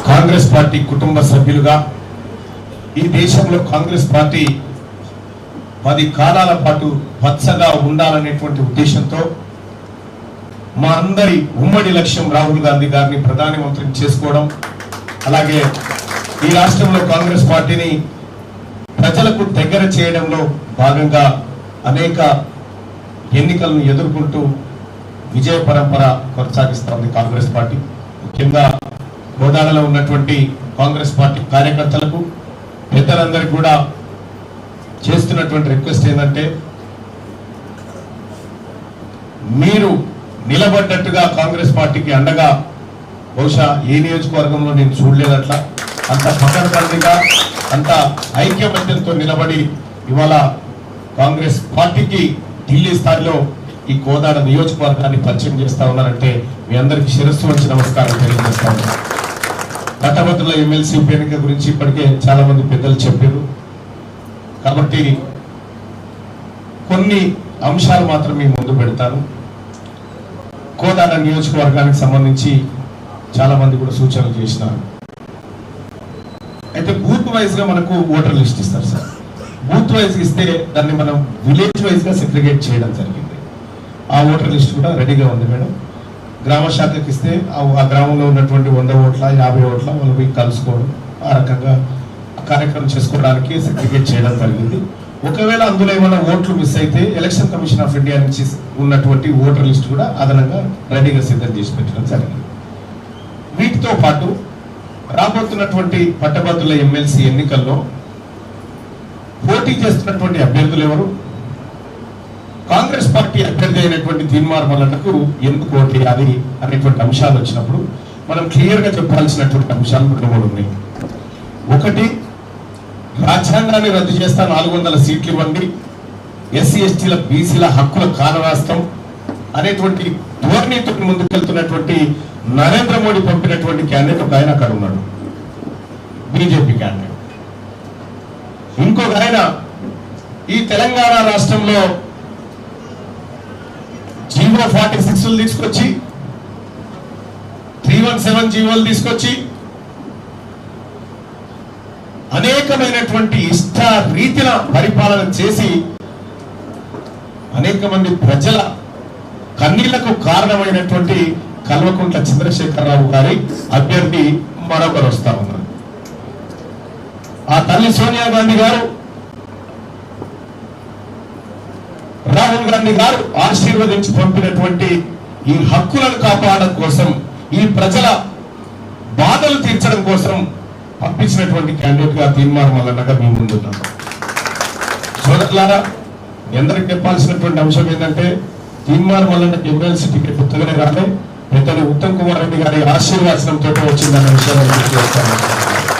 Congress party కుటుంబ సభ్యులుగా ఈ దేశంలో కాంగ్రెస్ పార్టీ 10 కాలాల పాటు పచ్చగా ఉండాలనేటువంటి ఉద్దేశంతో మా అందరి ఉమ్మడి లక్ష్యం రాహుల్ గాంధీ గారిని ప్రధానమంత్రిని చేసుకోవడం, అలాగే ఈ రాష్ట్రంలో కాంగ్రెస్ పార్టీని ప్రజలకు దగ్గర చేయడంలో భాగంగా అనేక ఎన్నికలను ఎదుర్కొంటూ విజయ పరంపర కొనసాగిస్తోంది కాంగ్రెస్ పార్టీ. ముఖ్యంగా కోదాడలో ఉన్నటువంటి కాంగ్రెస్ పార్టీ కార్యకర్తలకు, పెద్దలందరికీ కూడా చేస్తున్నటువంటి రిక్వెస్ట్ ఏంటంటే, మీరు నిలబడ్డట్టుగా కాంగ్రెస్ పార్టీకి అండగా బహుశా ఏ నియోజకవర్గంలో నేను చూడలేదట్లా. అంత పకడ్బందీగా, అంత ఐక్యమత్యంతో నిలబడి ఇవాళ కాంగ్రెస్ పార్టీకి ఢిల్లీ స్థాయిలో ఈ కోదాడ నియోజకవర్గాన్ని పరిచయం చేస్తా ఉన్నారంటే మీ అందరికీ శిరస్సు వంచి నమస్కారం తెలియజేస్తా ఉన్నారు. పట్టభద్రుల ఎమ్మెల్సీ ఉప ఎన్నిక గురించి ఇప్పటికే చాలా మంది పెద్దలు చెప్పారు కాబట్టి కొన్ని అంశాలు మాత్రం మీ ముందు పెడతాను. కోదాడ నియోజకవర్గానికి సంబంధించి చాలా మంది కూడా సూచనలు చేసినారు. అయితే బూత్ వైజ్ గా మనకు ఓటర్ లిస్ట్ ఇస్తారు సార్. బూత్ వైజ్ ఇస్తే దాన్ని మనం విలేజ్ వైజ్ గా సెగ్రిగేట్ చేయడం జరిగింది. ఆ ఓటర్ లిస్ట్ కూడా రెడీగా ఉంది మేడం. గ్రామ శాఖకి ఇస్తే ఆ గ్రామంలో ఉన్నటువంటి 100 ఓట్ల 50 ఓట్ల వాళ్ళు పోయి కలుసుకోవడం, ఆ రకంగా కార్యక్రమం చేసుకోవడానికి సెగ్రిగేట్ చేయడం జరిగింది. ఒకవేళ అందులో ఏమైనా ఓట్లు మిస్ అయితే ఎలక్షన్ కమిషన్ ఆఫ్ ఇండియా నుంచి ఉన్నటువంటి ఓటర్ లిస్ట్ కూడా అదనంగా రెడీగా సిద్ధం చేసి పెట్టడం జరిగింది. వీటితో పాటు రాబోతున్నటువంటి పట్టభద్రుల ఎమ్మెల్సీ ఎన్నికల్లో పోటీ చేస్తున్నటువంటి అభ్యర్థులు ఎవరు, కాంగ్రెస్ పార్టీ అభ్యర్థి అయినటువంటి తీన్మార్ మల్లన్నకు ఎందుకు ఓటు వేయాలి అనేటువంటి అంశాలు వచ్చినప్పుడు మనం క్లియర్ గా చెప్పాల్సినటువంటి అంశాలు 2-3 ఉన్నాయి. ఒకటి, రాజ్యాంగాన్ని రద్దు చేస్తా 400 సీట్లు ఇవ్వండి, ఎస్సీ ఎస్టీల బీసీల హక్కుల కానరాస్తాం అనేటువంటి ధోరణితో ముందుకెళ్తున్నటువంటి నరేంద్ర మోడీ పంపినటువంటి క్యాండిడేట్ ఒక ఆయన అక్కడ ఉన్నాడు, బీజేపీ క్యాండిడేట్. ఇంకొక ఆయన ఈ తెలంగాణ రాష్ట్రంలో 046 తీసుకొచ్చి 317 జీవోలు తీసుకొచ్చి అనేకమైనటువంటి ఇష్ట రీతిన పరిపాలన చేసి అనేక మంది ప్రజల కన్నీళ్లకు కారణమైనటువంటి కల్వకుంట్ల చంద్రశేఖరరావు గారి అభ్యర్థి మరొకరు వస్తా ఉన్నారు. ఆ తల్లి సోనియా గాంధీ గారు, రాహుల్ గాంధీ గారు ఆశీర్వదించి పంపినటువంటి ఈ హక్కులను కాపాడడం కోసం, ఈ ప్రజల బాధలు తీర్చడం కోసం పంపించినటువంటి క్యాండిడేట్ గా తీన్మార్ మల్లన్నగా మీ ముందున్నాను. సోదరులారా, ఎందరికి చెప్పాల్సినటువంటి అంశం ఏంటంటే, తీన్మార్ మల్లన్న ఎమ్మెల్సీ టికెట్ ఉత్తగానే రాలే, పెద్దలు ఉత్తమ్ కుమార్ రెడ్డి గారి ఆశీర్వాచనంతో వచ్చిందన్న విషయాన్ని గుర్తు చేస్తాను.